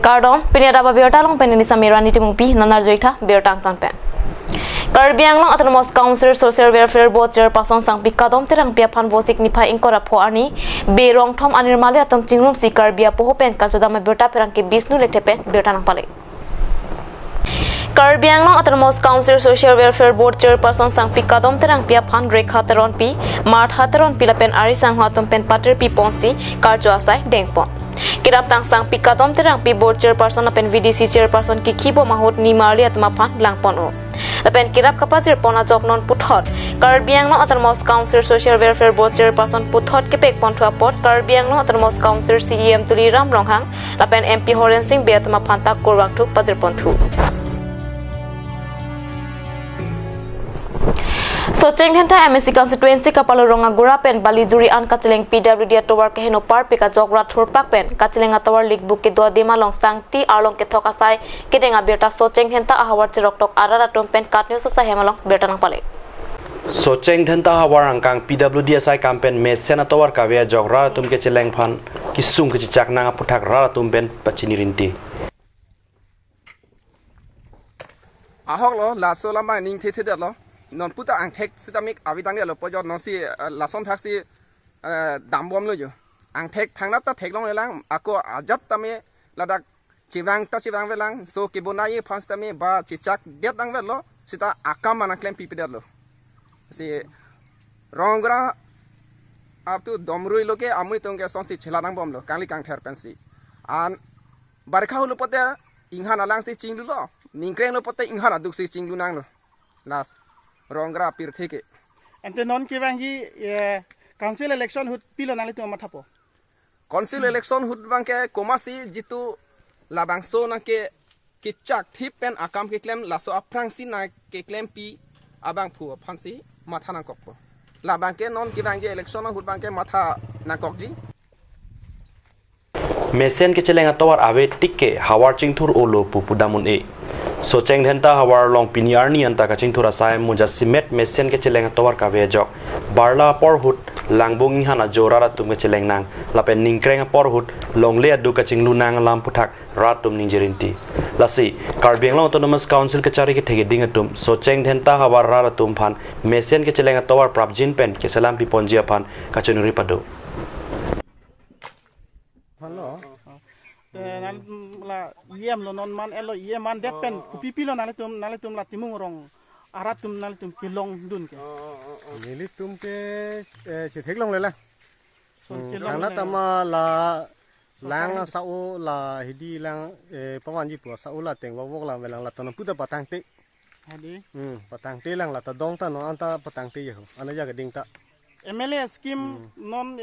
Kardom, penyada biota long penini samirani timungpi nanar joita biota angtan pen. Karbi Anglong Autonomous Council Social Welfare Board Chairperson sang pikadom terang pia phan bosik nipa ingkora pho ani berong thom anirmale atom chingrum si Karbi apoho pen kalchodama biota perang ke Bisnu letepen biota nang pale. Karbi Anglong Autonomous Council Social Welfare Board Chairperson sang pikadom terang pia phan rekha teron pi mart hateron pilapen ari sang hatom pen pater pi ponsi karjo asai dengpon. Kirap tang sang pikadom terang pi board chairperson apen VDC chairperson ki khibo mahut ni marli atma phan langpon o. Apen kirap kapajir pona job non puthot Karbi Anglong Autonomous Council Social Welfare Board Chairperson puthot ke pek pon thua pot Karbi Anglong Autonomous Council CEM Tuliram Ronghang apen MP Horen Singh be atma phan tak korwak thu pajir pon thu. Soceng henta MSC constituency kapalo ronga gura pen bali juri an kacheleng PWD tower ke heno par pe ka jograt thurpak pen kacheleng tower league book ke do dema long sangti arlong ke thokasai kedenga beta soceng henta ahawar chirok tok arara tom pen katnyo sa hemalong beta nang pale Soceng henta hawar angkang PWD sai campaign me sena tower ka ve jogra tum ke cheleng phan kisung ke chak nanga puthak ra tum pen pachini rinti ahok lo la so lama ning the the lo non puta ang thek sitamik avidang lo pojot non si lason thaksi dambom lo jo ang thek thangnap ta thek long lelang ako ajat tame ladak chibang ta chibang velang so kibunai phans tame ba chichak det dang velo sita akam mana klem pipidar lo si rongra up to domrui lo ke amui tongke sonsi chelanang bom lo kangli kang ther pensi an barkha lo pote inghan alang si chinglu lo ningkreng lo pote inghan aduk si chinglu nang lo las rongra pir theke ante non ke bangi council election hut pilo nali to mathapo council election hut bangke komasi jitu labangso na ke kichak thipen akam ke claim laso aprangsi na ke claim pi abang phu phansi matha na kokpo labangke non ke bangi election hut bangke matha na kokji mesen ke cheleng tower ave tikke hawar chingthur olo pupudamun e Soceng henta hawar long piniar ni anta ka chingthura sai mujasimet mesen ke cheleng tower ka ve jok barla por hut langbong hana jorara tum ke cheleng nang lapen ningkreng por hut longle adu ka chinglu nang lam puthak ratum ninjerinti lasi Karbi Anglong Autonomous Council ke chari ke thege ding tum Soceng henta hawar ra tum phan mesen ke cheleng tower prabjin pen ke salam pi ponjia phan ka chunuri pado nan la yem lo non man elo yem man depen pipi lo nali tum la timung rong arat tum nali tum pilong dun ke nili tum ke che thek long le la lang la tama la lang sao la hidi lang pawan ji pu sao la teng wok la velang la tan puta patang te hadi patang te lang la ta dong ta no anta patang te yo ana ja ga ding ta MLA scheme non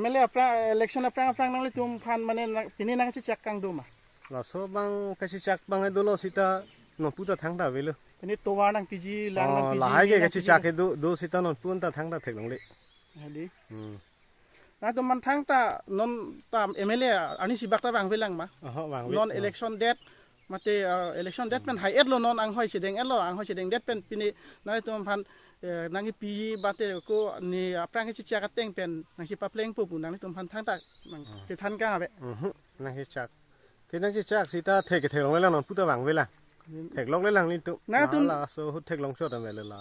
MLA election aprang nali tum phan mane pini nang chi chak kang duma la so bang kasi chak bang e dolo sita no puta thang da velo ini towa nang piji lang nang piji la hai ge kasi chak e do sita non pun ta thang da thek long le hadi na to man thang ta non ta MLA ani sibak ta bang velang ma non election date mate election date pen hai etlo non ang hoi sideng elo ang hoi sideng date pen pini nai tum phan nangi pi bate ko ni aprang chi chak teng pen nang si papleng pu nang tum phan thang ta nang ke than ka be nang hi chak thế năng chak sita thek ke thek long le lang non puta bang vela thek long le lang ni tu na la so hut thek long chot am le la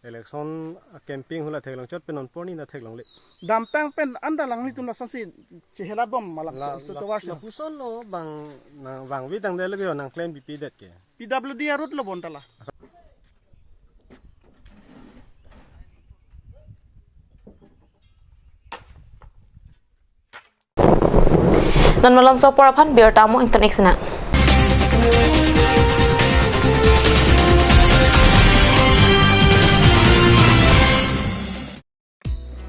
election camping hula thek long chot pen non porni na thek long le dampang pen anda lang ni tum la sansi chehela bom malak so to war la pusol lo bang bang wi dang de le yo nang claim bp det ke PWD arut lo bontala non malam so poraphan biar tamu internet sana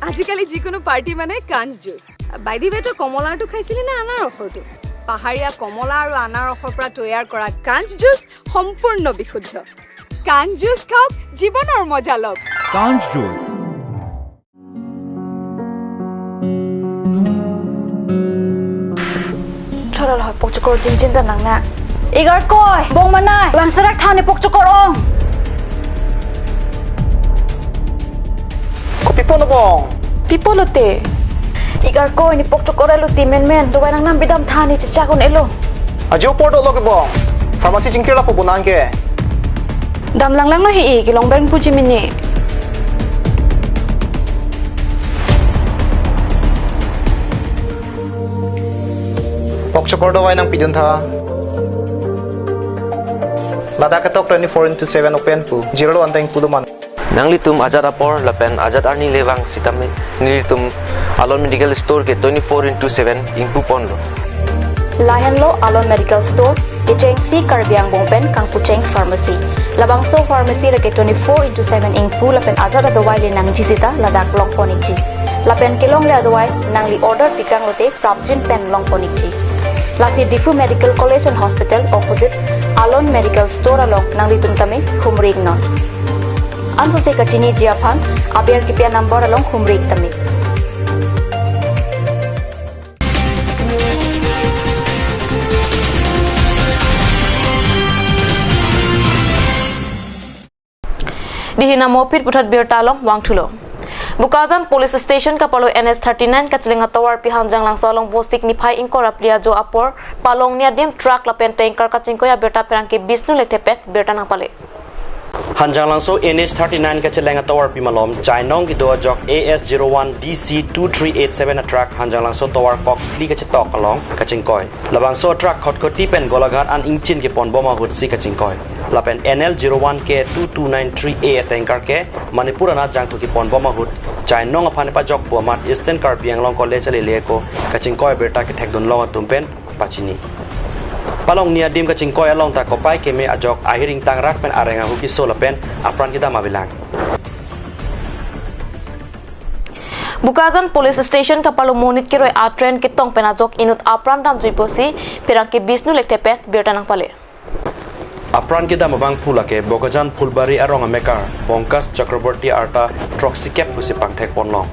আজিকালি যিকোনো পাৰ্টি মানে কাঞ্জ juice by the ৱে তো কমলাটো খাইছিলি না আনাৰ ৰসটো পাহাৰীয়া কমলা আৰু আনাৰ ৰসৰ পৰা তৈয়াৰ কৰা কাঞ্জ জুচ সম্পূৰ্ণ বিশুদ্ধ কাঞ্জ জুচ খাওক জীৱনৰ মজা লওক কাঞ্জ juice chora la pokchukor jinjin ta nang na igar koi bong manai wang sarak thane pokchukor ong ko pipo no bong pipolote Igar ko ini pok cokore lu timen men do nang nam bidam thani cha kon elo. Ajo porto lo ke bong. Pharmacy jingkir la pubunan ke. Dam lang no hi ki long bang puji mini. Pok chokor do nang pidun tha. Lada ketok 24/7 open pu. Zero anteng puduman. Nanglitum ajat apor lapen ajat arni lewang sitame nilitum Alon Medical Store ke 24/7 ingpu ponlo. Lahan lo Alon Medical Store Icheng si Karbiang Bongpen Kang Pucheng Pharmacy. Labang so pharmacy rake 24/7 ingpu lapen ajat adawai le nang jisita ladak long poniji. Lapen kelong le adawai nang li order tikang lote prapjin pen long poniji. Lasi Difu Medical College and Hospital opposite Alon Medical Store along nang litum tame Humrig non. Anso se kachini jiapan aber kipia number along Humrig tame. Dihina mopit putat birtalong wangthulo. Bukazan Police Station ka palo NS 39 ka chlenga tawar pi hanjang lang solong vosik niphai inkora plia jo apor palong nia dim truck la pen tanker ka chingkoya beta perang ke bisnu lekte pet beta nang pale. Hanjang lang so NS 39 ka chlenga tawar pi malom chainong ki do jok AS01 DC 2387 truck hanjang lang so tawar kok li ka chitok kalong ka chingkoi. Labang so truck khot ko tipen golaghat an ingchin ke pon boma hut si ka chingkoi. Lapen NL01 ke 2293A tanker ke Manipur na jang to ki pon boma hut chainong apane pa jok po mat Eastern Karbiang long college le ko ka chingkoi beta ke thekdon long tumpen pachini. Palong nia dim ka chingkoi along ta kopai ke me ajok ahiring tang rak pen arenga huki sola pen apran kita mabilang. Bukazan Police Station ka palo monit ki roi a train ki tong pen ajok inut apran dam juiposi perang ke bisnu lekte pen berta nang pale. Apran kita mabang pula ke Bokajan Fulbari arong amekar Bongkas Chakraborty arta Troxy Cap pusi pangthek ponlong.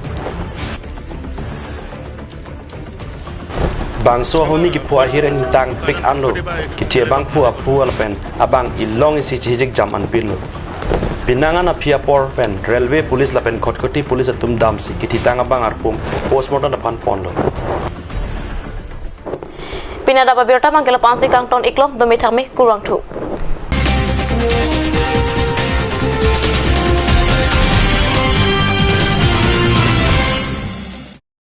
Bang so homi ki phua hiren tang pik anlo ki tie bang phua pen abang ilong isi chijik jam an pinlo. Pinangan apia por pen railway police la pen khotkoti police atum dam si ki tang abang arpum postmortem apan ponlo. Pinada ba berta mangkela pansi kang ton iklom domi thame kurang thu.